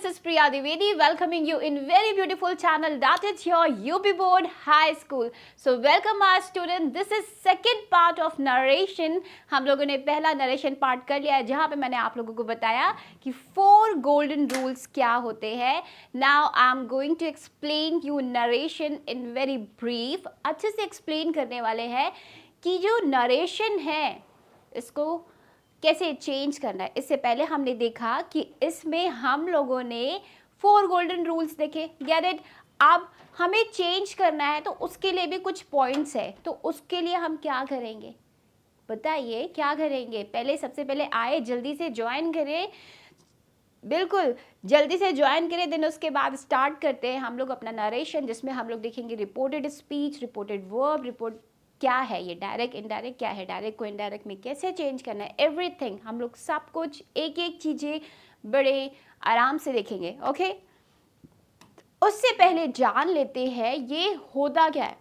this is Priya Divedi welcoming you in very beautiful channel that is your UP Board High School. So welcome our student. This is second part of narration. हम लोगों ने पहला narration part कर लिया है जहाँ पे मैंने आप लोगों को बताया कि 4 golden rules क्या होते हैं. Now I'm going to explain you narration in very brief. अच्छे से explain करने वाले हैं कि जो narration है इसको कैसे चेंज करना है. इससे पहले हमने देखा कि इसमें हम लोगों ने 4 गोल्डन रूल्स देखे. Gate it. अब हमें चेंज करना है तो उसके लिए भी कुछ पॉइंट्स है. तो उसके लिए हम क्या करेंगे बताइए, क्या करेंगे. पहले सबसे पहले आए, जल्दी से ज्वाइन करें, बिल्कुल जल्दी से ज्वाइन करें. देन उसके बाद स्टार्ट करते हैं हम लोग अपना नरेशन, जिसमें हम लोग देखेंगे reported speech, reported verb, report क्या है ये, डायरेक्ट इनडायरेक्ट क्या है, डायरेक्ट को इनडायरेक्ट में कैसे चेंज करना है, एवरीथिंग. हम लोग सब कुछ एक एक चीज़ें बड़े आराम से देखेंगे. ओके, उससे पहले जान लेते हैं ये होता क्या है,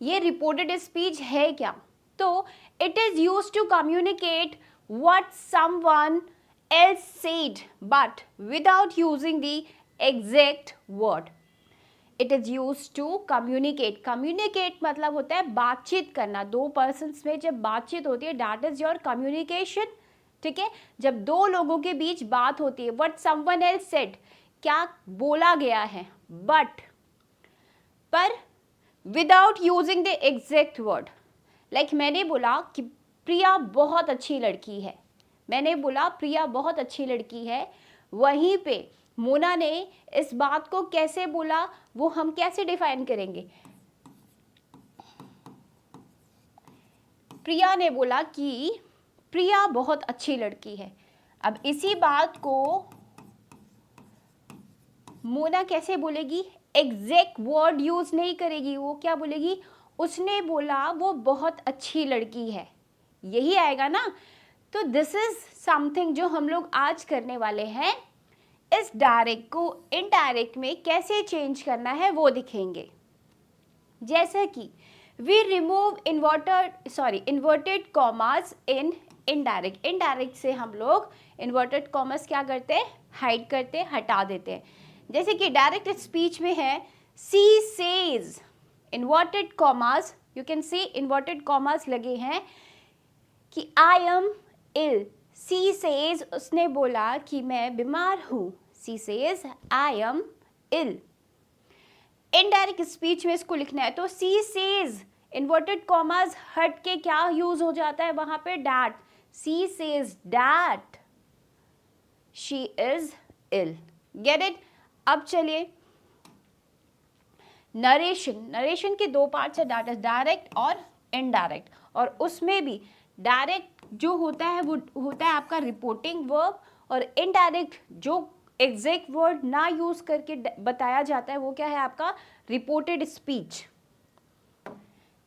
ये रिपोर्टेड स्पीच है क्या. तो it is use to communicate what someone else said but without using the exact word. It is use to communicate. Communicate मतलब होता है बातचीत करना. 2 पर्सन्स में जब बातचीत होती है दैट इज़ योर कम्युनिकेशन. ठीक है, जब 2 लोगों के बीच बात होती है, व्हाट समवन एल्स सेड, क्या बोला गया है, बट पर without using the exact word. Like मैंने बोला कि प्रिया बहुत अच्छी लड़की है, मैंने बोला प्रिया बहुत अच्छी लड़की है. वहीं पे मोना ने इस बात को कैसे बोला वो हम कैसे डिफाइन करेंगे. प्रिया ने बोला कि प्रिया बहुत अच्छी लड़की है. अब इसी बात को मोना कैसे बोलेगी, एग्जैक्ट वर्ड यूज नहीं करेगी. वो क्या बोलेगी, उसने बोला वो बहुत अच्छी लड़की है, यही आएगा ना. तो दिस इज समथिंग जो हम लोग आज करने वाले हैं. इस डायरेक्ट को इनडायरेक्ट में कैसे चेंज करना है वो दिखेंगे. जैसे कि we remove inverted commas in indirect. Indirect से हम लोग इन्वर्टेड कॉमास क्या करते हैं, हाइड करते हैं, हटा देते हैं. जैसे कि डायरेक्ट स्पीच में है she says, inverted commas, you can see inverted commas लगे हैं कि आई एम इल. सी सेज, उसने बोला कि मैं बीमार हूँ. She says I am ill. Indirect speech में इसको लिखना है तो सी सेज इन्वर्टेड कॉमास हट के क्या यूज हो जाता है वहां पे, that. She says that she is ill. Get it. अब चलिए नरेशन. नरेशन के 2 पार्ट्स है, डैट इज डायरेक्ट और इनडायरेक्ट. और उसमें भी डायरेक्ट जो होता है वो होता है आपका रिपोर्टिंग वर्ब, और इनडायरेक्ट जो एग्जैक्ट वर्ड ना यूज करके बताया जाता है वो क्या है आपका रिपोर्टेड स्पीच.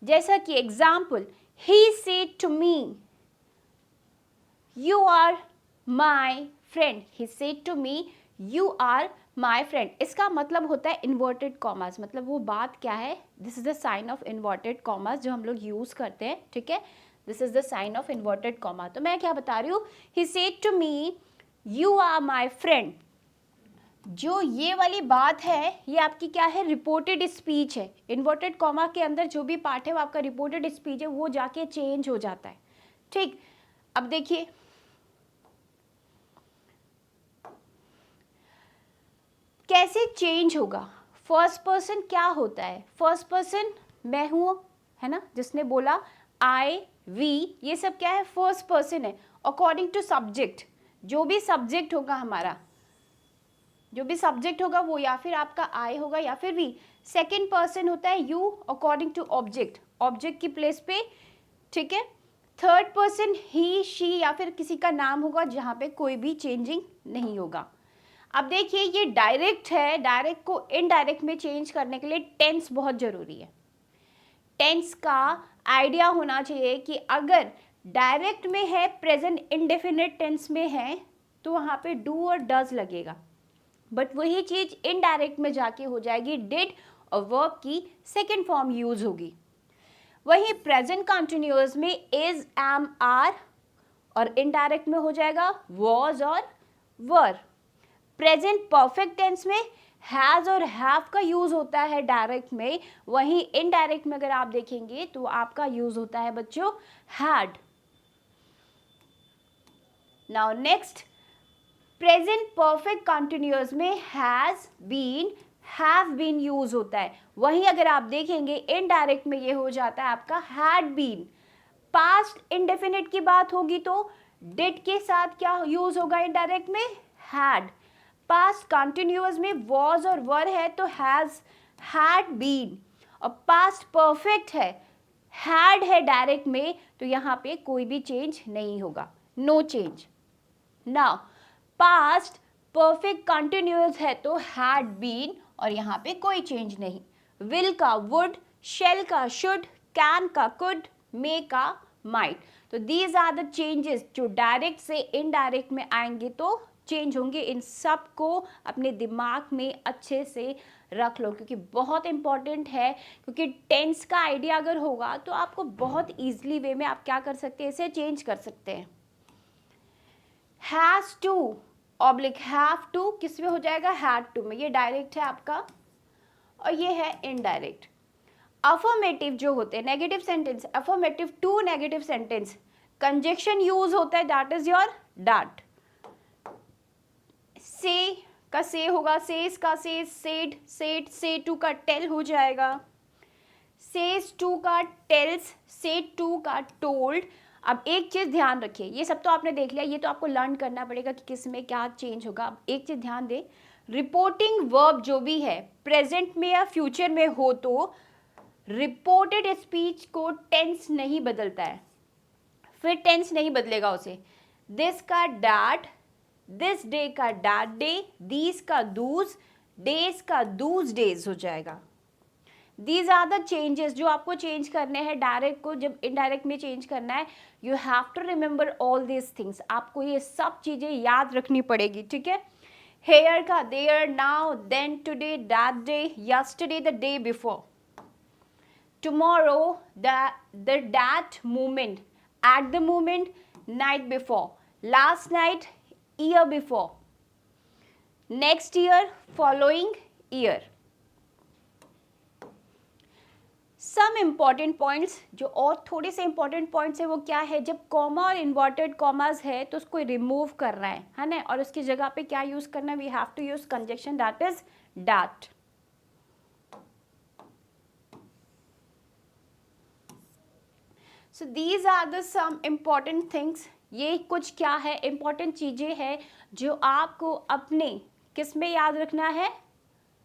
जैसा कि example, he said to me you are my friend. He said to me you are my friend. इसका मतलब होता है इन्वर्टेड कॉमास. मतलब वो बात क्या है, this is the sign of inverted commas जो हम लोग यूज करते हैं. ठीक है, this is the sign of inverted comma. तो मैं क्या बता रही हूँ, he said to me you are my friend. जो ये वाली बात है ये आपकी क्या है, रिपोर्टेड स्पीच है. इन्वर्टेड कॉमा के अंदर जो भी पार्ट है वो आपका रिपोर्टेड स्पीच है, वो जाके चेंज हो जाता है. ठीक, अब देखिए कैसे चेंज होगा. फर्स्ट पर्सन क्या होता है, फर्स्ट पर्सन मैं हूँ, है ना, जिसने बोला आई वी, ये सब क्या है, फर्स्ट पर्सन है. अकॉर्डिंग टू सब्जेक्ट, जो भी सब्जेक्ट होगा हमारा, जो भी सब्जेक्ट होगा वो या फिर आपका आई होगा या फिर वी. सेकंड पर्सन होता है you according to object, object की प्लेस पे. ठीक है, थर्ड पर्सन ही शी या फिर किसी का नाम होगा जहाँ पे कोई भी चेंजिंग नहीं होगा. अब देखिए ये डायरेक्ट है, डायरेक्ट को इनडायरेक्ट में चेंज करने के लिए टेंस बहुत ज़रूरी है. टेंस का आइडिया होना चाहिए कि अगर डायरेक्ट में है, प्रेजेंट इंडेफिनिट टेंस में है तो वहाँ पे डू और डज लगेगा. बट वही चीज़ इनडायरेक्ट में जाके हो जाएगी, डिड और वर्ब की सेकेंड फॉर्म यूज होगी. वही प्रेजेंट कंटिन्यूअस में इज, एम, आर, और इनडायरेक्ट में हो जाएगा वॉज और वर. प्रेजेंट परफेक्ट टेंस में हैज़ और हैव का यूज़ होता है डायरेक्ट में, वहीं इनडायरेक्ट में अगर आप देखेंगे तो आपका यूज़ होता है बच्चों had. Now next, present perfect continuous में has been, have been use होता है, वहीं अगर आप देखेंगे इनडायरेक्ट में ये हो जाता है आपका हैड बीन। पास्ट इंडेफिनिट की बात होगी तो डिड के साथ क्या यूज होगा इनडायरेक्ट में, हैड। पास्ट कंटिन्यूअस में वॉज और वर है तो हैज, हैड बीन। और पास्ट परफेक्ट है, हैड है डायरेक्ट में, तो यहाँ पे कोई भी चेंज नहीं होगा, no change. Now past perfect continuous है तो हैड बीन और यहाँ पे कोई चेंज नहीं। विल का वुड, शेल का शुड, कैन का कुड, मे का माइट। तो दीज आर द चेंजेस जो डायरेक्ट से इनडायरेक्ट में आएंगे तो चेंज होंगे। इन सब को अपने दिमाग में अच्छे से रख लो क्योंकि बहुत इंपॉर्टेंट है, क्योंकि टेंस का आइडिया अगर होगा तो आपको बहुत ईजिली वे में आप क्या कर सकते हैं, इसे चेंज कर सकते हैं। Has to oblique have to किस में हो जाएगा, हैड टू में, ये डायरेक्ट है आपका और ये है इनडायरेक्ट। अफर्मेटिव जो होते हैं negative sentence, affirmative to negative sentence, conjunction use होता है, दैट इज योर डैट। से का से होगा, सेज का सेज, सेड सेड, से टू का टेल हो जाएगा, सेज टू का टेल्स, से टू का टोल्ड। अब एक चीज़ ध्यान रखिए, ये सब तो आपने देख लिया, ये तो आपको लर्न करना पड़ेगा कि किस में क्या चेंज होगा। अब एक चीज़ ध्यान दें, रिपोर्टिंग वर्ब जो भी है प्रेजेंट में या फ्यूचर में हो तो रिपोर्टेड स्पीच को टेंस नहीं बदलता है, फिर टेंस नहीं बदलेगा उसे। दिस का डैट, दिस डे का डैट डे, दीज का दूज, डेज का दूज डेज हो जाएगा। दीज आर द चेंजेस जो आपको चेंज करने हैं डायरेक्ट को जब इनडायरेक्ट में चेंज करना है। You have to remember all this things, आपको ये सब चीज़ें याद रखनी पड़ेगी, ठीक है। हेयर का there, now, then, today, that day, yesterday, the day before, tomorrow, the that moment, at the moment, night before, last night, year before, next year, following year. Some important points जो और थोड़े से important points है वो क्या है, जब comma और इन्वर्टेड कॉमास है तो उसको रिमूव करना है ना, और उसकी जगह पे क्या यूज करना है, we have to use conjunction, that is that. So these are the some important things, ये कुछ क्या है इम्पॉर्टेंट चीजें हैं जो आपको अपने किस में याद रखना है,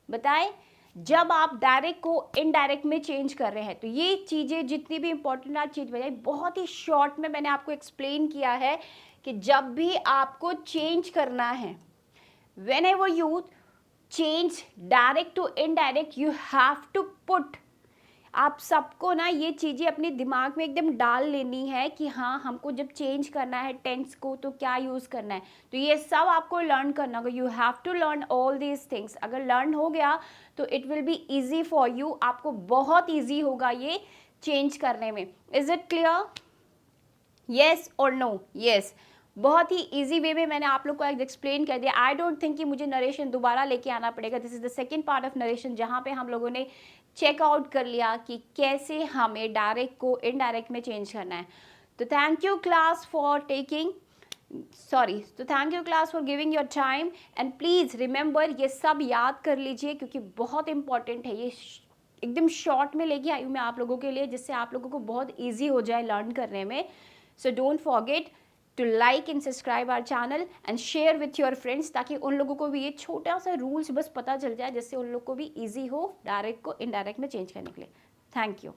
बताएं, जब आप डायरेक्ट को इनडायरेक्ट में चेंज कर रहे हैं। तो ये चीज़ें जितनी भी इंपॉर्टेंट आप चीज़ बताई, बहुत ही शॉर्ट में मैंने आपको एक्सप्लेन किया है कि जब भी आपको चेंज करना है, whenever you change direct to indirect, you have to put, आप सबको ना ये चीज़ें अपने दिमाग में एकदम डाल लेनी है कि हाँ हमको जब चेंज करना है टेंस को तो क्या यूज़ करना है। तो ये सब आपको लर्न करना होगा, you have to learn all these things. अगर लर्न हो गया तो it will be easy for you, आपको बहुत ईजी होगा ये चेंज करने में। इज इट क्लियर, येस और नो? येस, बहुत ही इजी वे में मैंने आप लोग को एक्सप्लेन कर दिया। आई डोंट थिंक कि मुझे नरेशन दोबारा लेके आना पड़ेगा। This is the second part of narration जहाँ पे हम लोगों ने चेकआउट कर लिया कि कैसे हमें डायरेक्ट को इनडायरेक्ट में चेंज करना है। तो thank you class for taking तो thank you class for giving your time and please remember ये सब याद कर लीजिए क्योंकि बहुत इंपॉर्टेंट है। ये एकदम शॉर्ट में लेके आई हूँ मैं आप लोगों के लिए जिससे आप लोगों को बहुत ईजी हो जाए लर्न करने में। So don't forget to like and subscribe our channel and share with your friends ताकि उन लोगों को भी ये छोटा सा रूल्स बस पता चल जाए जिससे उन लोग को भी ईजी हो डायरेक्ट को इनडायरेक्ट में चेंज करने के लिए। Thank you.